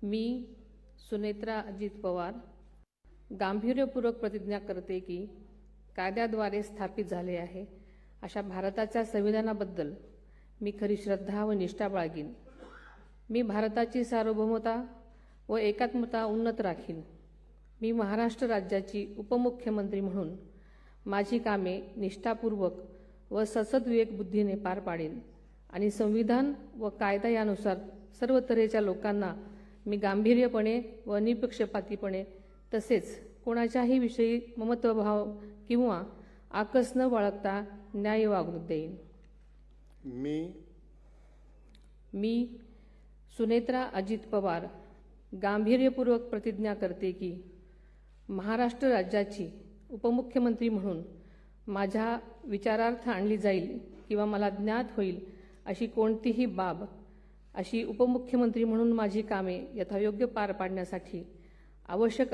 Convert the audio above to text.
मी सुनेत्रा अजित पवार गांभीर्यपूर्वक प्रतिज्ञा करते की कायद्याद्वारे स्थापित झाले आहे अशा भारताच्या संविधानाबद्दल मी खरी श्रद्धा व निष्ठा बाळगीन। मी भारताची सार्वभौमता व एकात्मता उन्नत राखीन। मी महाराष्ट्र राज्याची उपमुख्यमंत्री म्हणून माझी कामे निष्ठापूर्वक व सद्विवेक बुद्धीने पार पाडेन आणि संविधान व कायदा यानुसार सर्व तऱ्हेच्या लोकांना मी गांभीर्यपणे व निपक्षपातीपणे तसेच कोणाच्याही विषयी ममत्वभाव किंवा आकस न बाळगता न्याय वागणूक देईन। मी सुनेत्रा अजित पवार गांभीर्यपूर्वक प्रतिज्ञा करते की महाराष्ट्र राज्याची उपमुख्यमंत्री म्हणून माझ्या विचारार्थ आणली जाईल किंवा मला ज्ञात होईल अशी कोणतीही बाब अशी उपमुख्यमंत्री म्हणून माझी कामे यथायोग्य पार पाडण्यासाठी आवश्यक